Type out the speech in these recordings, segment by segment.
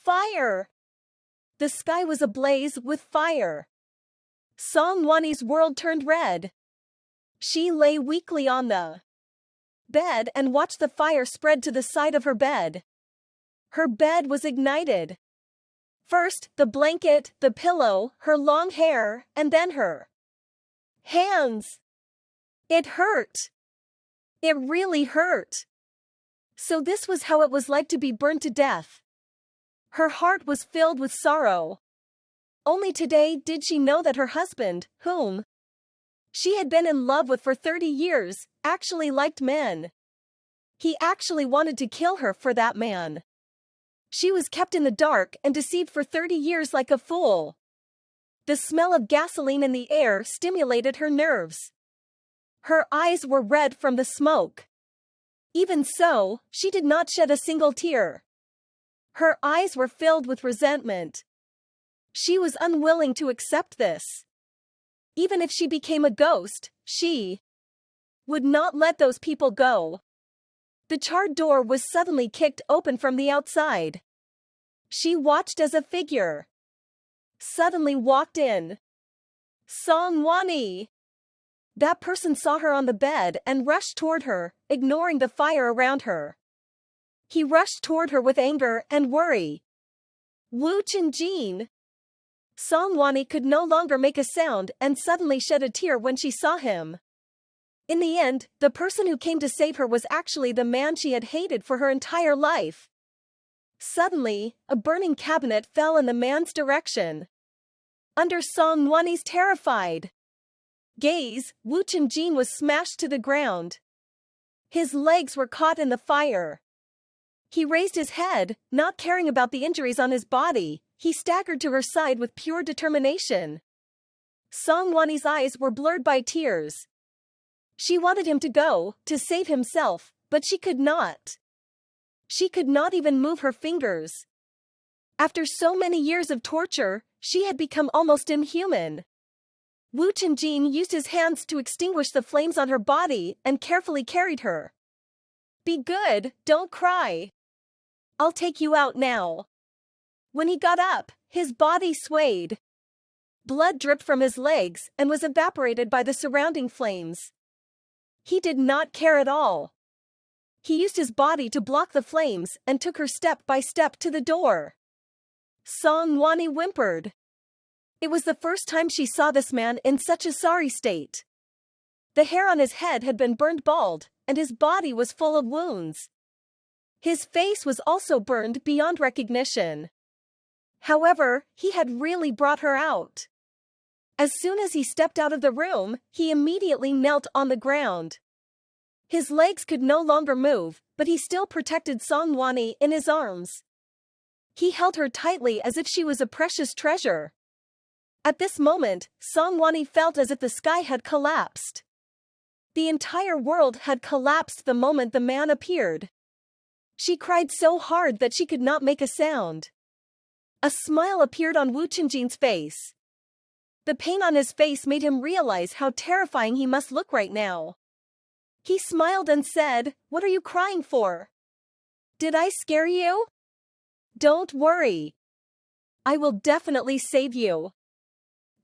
Fire! The sky was ablaze with fire. Songwani's world turned red. She lay weakly on the bed and watched the fire spread to the side of her bed. Her bed was ignited. First, the blanket, the pillow, her long hair, and then her hands. It hurt. It really hurt. So this was how it was like to be burned to death. Her heart was filled with sorrow. Only today did she know that her husband, whom she had been in love with for 30 years, actually liked men. He actually wanted to kill her for that man. She was kept in the dark and deceived for 30 years like a fool. The smell of gasoline in the air stimulated her nerves. Her eyes were red from the smoke. Even so, she did not shed a single tear. Her eyes were filled with resentment. She was unwilling to accept this. Even if she became a ghost, she would not let those people go. The charred door was suddenly kicked open from the outside. She watched as a figure suddenly walked in. Songwani! That person saw her on the bed and rushed toward her, ignoring the fire around her. He rushed toward her with anger and worry. Woo Chin-jin! Songwani could no longer make a sound and suddenly shed a tear when she saw him. In the end, the person who came to save her was actually the man she had hated for her entire life. Suddenly, a burning cabinet fell in the man's direction. Under Songwani's terrified gaze, Woo Chin-jin was smashed to the ground. His legs were caught in the fire. He raised his head, not caring about the injuries on his body. He staggered to her side with pure determination. Songwani's eyes were blurred by tears. She wanted him to go, to save himself, but she could not. She could not even move her fingers. After so many years of torture, she had become almost inhuman. Woo Chin-jin used his hands to extinguish the flames on her body and carefully carried her. Be good, don't cry. I'll take you out now. When he got up, his body swayed. Blood dripped from his legs and was evaporated by the surrounding flames. He did not care at all. He used his body to block the flames and took her step by step to the door. Songwani whimpered. It was the first time she saw this man in such a sorry state. The hair on his head had been burned bald, and his body was full of wounds. His face was also burned beyond recognition. However, he had really brought her out. As soon as he stepped out of the room, he immediately knelt on the ground. His legs could no longer move, but he still protected Songwani in his arms. He held her tightly as if she was a precious treasure. At this moment, Songwani felt as if the sky had collapsed. The entire world had collapsed the moment the man appeared. She cried so hard that she could not make a sound. A smile appeared on Woo Chin-jin's face. The pain on his face made him realize how terrifying he must look right now. He smiled and said, "What are you crying for? Did I scare you? Don't worry. I will definitely save you.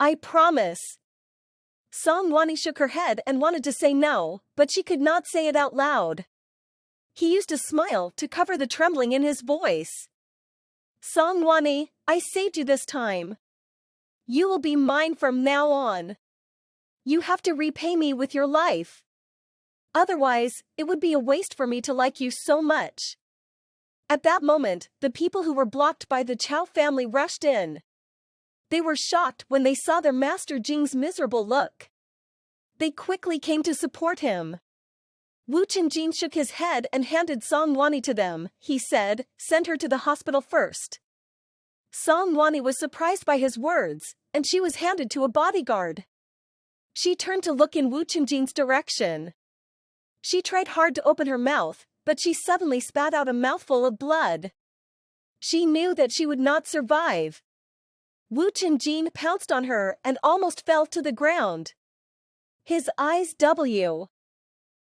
I promise." Songwani shook her head and wanted to say no, but she could not say it out loud. He used a smile to cover the trembling in his voice. "Songwani, I saved you this time. You will be mine from now on. You have to repay me with your life. Otherwise, it would be a waste for me to like you so much." At that moment, the people who were blocked by the Chow family rushed in. They were shocked when they saw their master Jing's miserable look. They quickly came to support him. Woo Chin-jin shook his head and handed Songwani to them. He said, "Send her to the hospital first." Songwani was surprised by his words, and she was handed to a bodyguard. She turned to look in Woo Chin-jin's direction. She tried hard to open her mouth, but she suddenly spat out a mouthful of blood. She knew that she would not survive. Woo Chin-jin pounced on her and almost fell to the ground. His eyes